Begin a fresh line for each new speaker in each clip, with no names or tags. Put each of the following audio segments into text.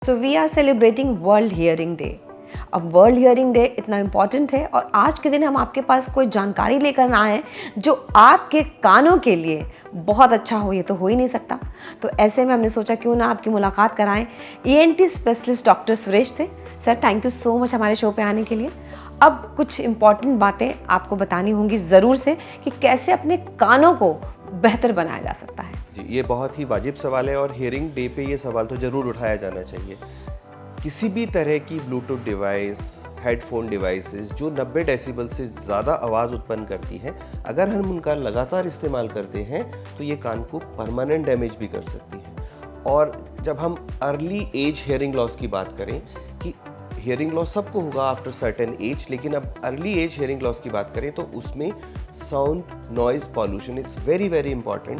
So we are celebrating world hearing day. अब world hearing day इतना important है और आज के दिन हम आपके पास कोई जानकारी लेकर आए हैं जो आपके कानों के लिए बहुत अच्छा हो, ये तो हो ही नहीं सकता। तो ऐसे में हमने सोचा क्यों ना आपकी मुलाकात कराएं। ईएनटी स्पेशलिस्ट डॉक्टर सुरेश थे। Sir thank you so much हमारे शो पे आने के लिए। अब कुछ इम्पॉर्टेंट बातें आपको बतानी होंगी ज़रूर से कि कैसे अपने कानों को बेहतर बनाया जा सकता है।
जी, ये बहुत ही वाजिब सवाल है और हियरिंग डे पे ये सवाल तो ज़रूर उठाया जाना चाहिए। किसी भी तरह की ब्लूटूथ डिवाइस, हेडफोन डिवाइसेस जो 90 डेसिबल से ज़्यादा आवाज़ उत्पन्न करती हैं, अगर हम उनका लगातार इस्तेमाल करते हैं तो ये कान को परमानेंट डैमेज भी कर सकती है। और जब हम अर्ली एज हियरिंग लॉस की बात करें कि हियरिंग लॉस सबको होगा आफ्टर सर्टेन एज, लेकिन अब अर्ली एज हियरिंग लॉस की बात करें तो उसमें sound noise pollution it's very very important.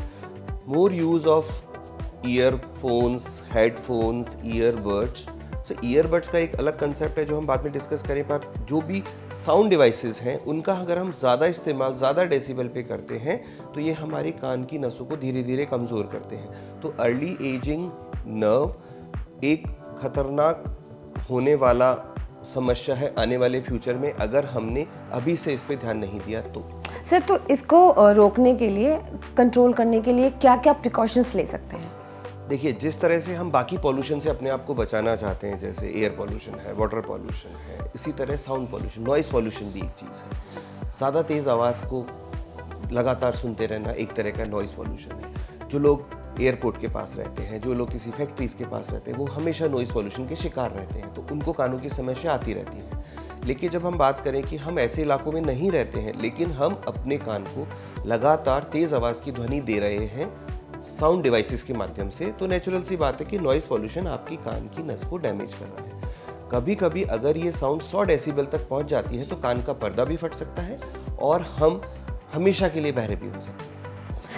More use of earphones, headphones, earbuds. So earbuds का एक अलग कंसेप्ट है जो हम बाद में डिस्कस करें, पर जो भी साउंड डिवाइसेस हैं उनका अगर हम ज़्यादा इस्तेमाल ज़्यादा डेसिबल पे करते हैं तो ये हमारे कान की नसों को धीरे धीरे कमज़ोर करते हैं। तो अर्ली एजिंग नर्व एक खतरनाक होने वाला समस्या है आने वाले फ्यूचर में, अगर हमने अभी से इस पे ध्यान नहीं दिया तो।
सर तो इसको रोकने के लिए, कंट्रोल करने के लिए क्या क्या प्रिकॉशंस ले सकते हैं?
देखिए, जिस तरह से हम बाकी पॉल्यूशन से अपने आप को बचाना चाहते हैं, जैसे एयर पॉल्यूशन है, वाटर पॉल्यूशन है, इसी तरह साउंड पॉल्यूशन, नॉइज़ पॉल्यूशन भी एक चीज़ है। ज़्यादा तेज़ आवाज़ को लगातार सुनते रहना एक तरह का नॉइज़ पॉल्यूशन है। जो लोग एयरपोर्ट के पास रहते हैं, जो लोग किसी फैक्ट्रीज़ के पास रहते हैं, वो हमेशा नॉइज़ पॉल्यूशन के शिकार रहते हैं, तो उनको कानों की समस्या आती रहती है। लेकिन जब हम बात करें कि हम ऐसे इलाकों में नहीं रहते हैं, लेकिन हम अपने कान को लगातार तेज़ आवाज़ की ध्वनि दे रहे हैं साउंड डिवाइसेस के माध्यम से, तो नेचुरल सी बात है कि नॉइज़ पॉल्यूशन आपकी कान की नस को डैमेज कर रहा है। कभी कभी अगर ये साउंड 100 डेसिबल तक पहुंच जाती है तो कान का पर्दा भी फट सकता है और हम हमेशा के लिए बहरे भी हो सकते हैं।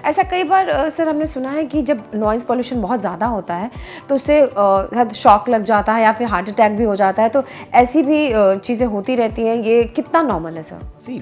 ऐसा कई बार सर हमने सुना है कि जब नॉइज़ पॉल्यूशन बहुत ज़्यादा होता है तो उससे शॉक लग जाता है या फिर हार्ट अटैक भी हो जाता है, तो ऐसी भी चीज़ें होती रहती हैं। ये कितना नॉर्मल है sir?
See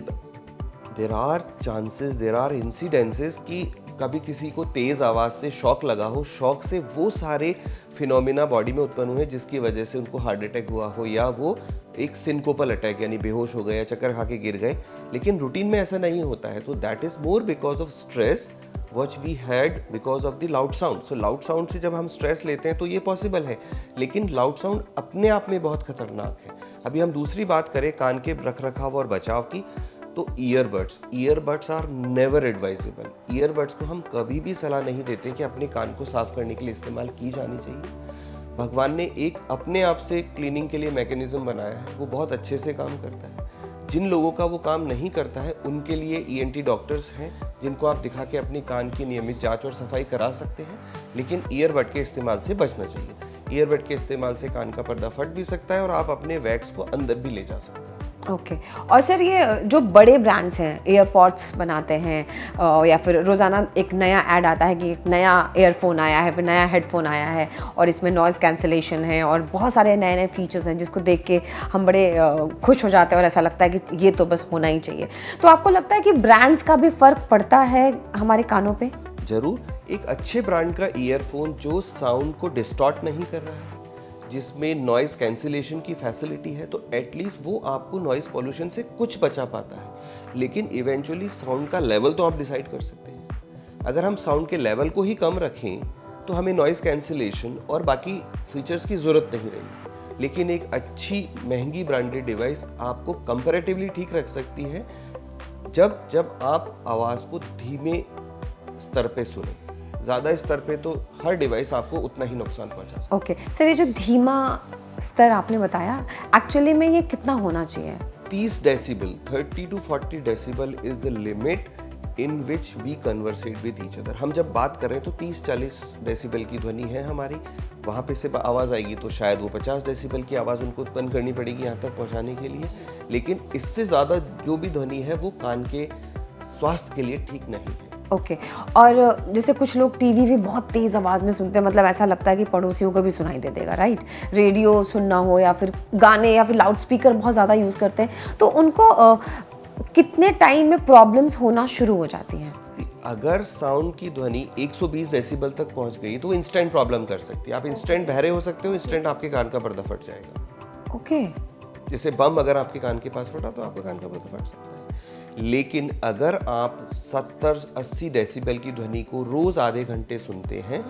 there are chances, there are incidences कि कभी किसी को तेज़ आवाज़ से शॉक लगा हो, शॉक से वो सारे फिनोमिना बॉडी में उत्पन्न हुए जिसकी वजह से उनको हार्ट अटैक हुआ हो, या वो एक सिंकोपल अटैक यानी बेहोश हो गए या चक्कर खा के गिर गए। लेकिन रूटीन में ऐसा नहीं होता है, तो that is more because of stress which we had because of the loud sound. So loud sound से जब हम स्ट्रेस लेते हैं तो ये पॉसिबल है, लेकिन लाउड साउंड अपने आप में बहुत खतरनाक है। अभी हम दूसरी बात करें कान के रखरखाव और बचाव की, तो earbuds are never advisable. Earbuds को हम कभी भी सलाह नहीं देते कि अपने कान को साफ करने के लिए इस्तेमाल की जानी चाहिए। भगवान ने एक अपने आप से क्लीनिंग के लिए मैकेनिज्म बनाया है, वो बहुत अच्छे से काम करता है। जिन लोगों का वो काम नहीं करता है उनके लिए ईएनटी डॉक्टर्स हैं जिनको आप दिखा के अपनी कान की नियमित जांच और सफाई करा सकते हैं, लेकिन ईयरबड के इस्तेमाल से बचना चाहिए। ईयरबड के इस्तेमाल से कान का पर्दा फट भी सकता है और आप अपने वैक्स को अंदर भी ले जा सकते हैं।
ओके और सर ये जो बड़े ब्रांड्स हैं, एयरपॉड्स बनाते हैं या फिर रोज़ाना एक नया ऐड आता है कि एक नया एयरफोन आया है, फिर नया हेडफोन आया है और इसमें नॉइज़ कैंसिलेशन है और बहुत सारे नए नए फीचर्स हैं जिसको देख के हम बड़े खुश हो जाते हैं और ऐसा लगता है कि ये तो बस होना ही चाहिए। तो आपको लगता है कि ब्रांड्स का भी फ़र्क पड़ता है हमारे कानों पे?
ज़रूर। एक अच्छे ब्रांड का ईयरफोन जो साउंड को डिस्टॉर्ट नहीं कर रहा है, जिसमें नॉइज़ कैंसिलेशन की फैसिलिटी है, तो एटलीस्ट वो आपको नॉइज़ पॉल्यूशन से कुछ बचा पाता है। लेकिन इवेंचुअली साउंड का लेवल तो आप डिसाइड कर सकते हैं। अगर हम साउंड के लेवल को ही कम रखें तो हमें नॉइज़ कैंसिलेशन और बाकी फीचर्स की ज़रूरत नहीं रहेगी। लेकिन एक अच्छी महंगी ब्रांडेड डिवाइस आपको कंपैरेटिवली ठीक रख सकती है जब आप आवाज़ को धीमे स्तर पे सुनें। ज़्यादा स्तर पे तो हर डिवाइस आपको उतना ही नुकसान पहुंचा सकता है।
ओके सर, ये जो धीमा स्तर आपने बताया, एक्चुअली में ये कितना होना चाहिए?
30 decibel, 30 to 40 decibel is the limit in which we conversate with each other. हम जब बात कर रहे हैं तो 30-40 डेसिबल की ध्वनि है हमारी, वहाँ पे से आवाज़ आएगी तो शायद वो 50 डेसिबल की आवाज़ उनको उत्पन्न करनी पड़ेगी यहाँ तक पहुँचाने के लिए। लेकिन इससे ज़्यादा जो भी ध्वनि है वो कान के स्वास्थ्य के लिए ठीक नहीं है।
ओके और जैसे कुछ लोग टीवी भी बहुत तेज़ आवाज़ में सुनते हैं, मतलब ऐसा लगता है कि पड़ोसियों को भी सुनाई दे देगा, राइट? रेडियो सुनना हो या फिर गाने या फिर लाउड स्पीकर बहुत ज़्यादा यूज़ करते हैं, तो उनको कितने टाइम में प्रॉब्लम्स होना शुरू हो जाती हैं?
See, अगर साउंड की ध्वनि 120 डेसिबल तक पहुंच गई तो इंस्टेंट प्रॉब्लम कर सकती है। आप इंस्टेंट बहरे हो सकते हो, इंस्टेंट आपके कान का पर्दा फट जाएगा।
ओके।
जैसे बम अगर आपके कान के पास फटा तो आपका कान का पर्दा फट सकता है। लेकिन अगर आप 70-80 डेसिबल की ध्वनि को रोज आधे घंटे सुनते हैं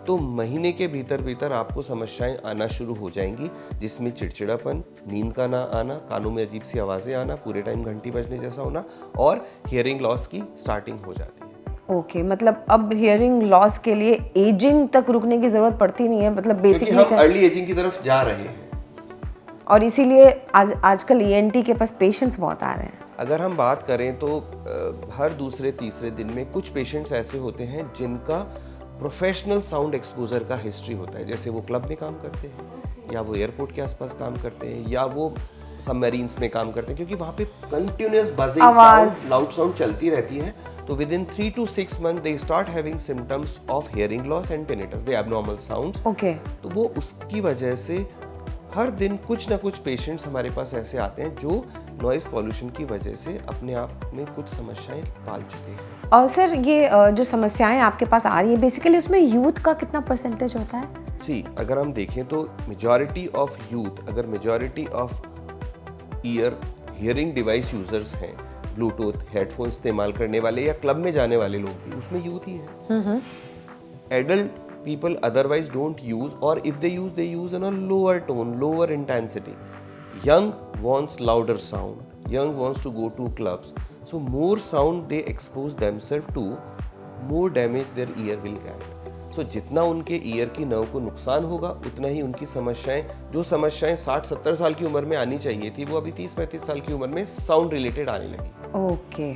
तो महीने के भीतर भीतर आपको समस्याएं आना शुरू हो जाएंगी, जिसमें चिड़चिड़ापन, नींद का ना आना, कानों में अजीब सी आवाज़ें आना, पूरे टाइम घंटी बजने जैसा होना और हियरिंग लॉस की स्टार्टिंग हो जाती है।
ओके, मतलब अब हियरिंग लॉस के लिए एजिंग तक रुकने की ज़रूरत पड़ती नहीं है, मतलब
क्योंकि
बेसिकली
हम अर्ली एजिंग की तरफ जा रहे हैं।
और इसीलिए आजकल ईएनटी के पास पेशेंट्स बहुत आ रहे हैं।
अगर हम बात करें तो हर दूसरे तीसरे दिन में कुछ पेशेंट्स ऐसे होते हैं जिनका प्रोफेशनल साउंड एक्सपोजर का हिस्ट्री होता है। जैसे वो क्लब में काम करते हैं या वो एयरपोर्ट के आसपास काम करते हैं या वो सबमरीन्स में काम करते हैं, क्योंकि वहाँ पे continuous buzzing sound, loud sound चलती रहती है। तो with in 3 to 6 months they start having symptoms of hearing loss and tinnitus, they abnormal sounds.
Okay.
तो वो उसकी वजह से हर दिन कुछ ना कुछ पेशेंट्स हमारे पास ऐसे आते हैं जो नॉइज़ पॉल्यूशन की वजह से अपने आप में कुछ समस्याएं पाल चुके हैं।
और सर ये जो समस्याएं आपके पास आ रही है, बेसिकली उसमें यूथ का कितना परसेंटेज होता है?
अगर हम देखें तो मेजॉरिटी ऑफ यूथ, अगर majority of hearing device users हैं, ब्लूटूथ हेडफोन इस्तेमाल करने वाले या क्लब में जाने वाले लोग भी, उसमें यूथ ही है। Adult people otherwise don't use, or if they use in a lower tone, lower intensity. Young wants louder sound, young wants to go to clubs, so more sound they expose themselves to, more damage their ear will get. So जितना उनके year की nerve को नुकसान होगा उतना ही उनकी समस्याएं, जो समस्याएं 60-70 साल की उम्र में आनी चाहिए थी, वो अभी 30-35 साल की उम्र में साउंड रिलेटेड आने लगी।
Okay,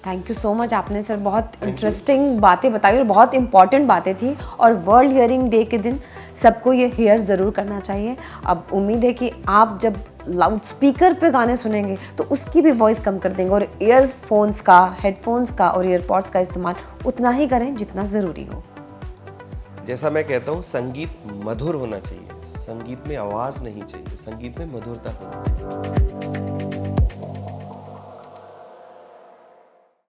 thank you so much. आपने सर बहुत इंटरेस्टिंग बातें बताई और बहुत इंपॉर्टेंट बातें थी, और वर्ल्ड हियरिंग डे के दिन सबको ये हियर ज़रूर करना चाहिए। अब उम्मीद है कि आप जब लाउड स्पीकर पे गाने सुनेंगे तो उसकी भी वॉइस कम कर देंगे और ईयरफोन्स का, हेडफोन्स का और ईयरपॉड्स का इस्तेमाल उतना ही करें जितना ज़रूरी हो।
जैसा मैं कहता हूँ, संगीत मधुर होना चाहिए, संगीत में आवाज़ नहीं चाहिए, संगीत में मधुरता होनी चाहिए।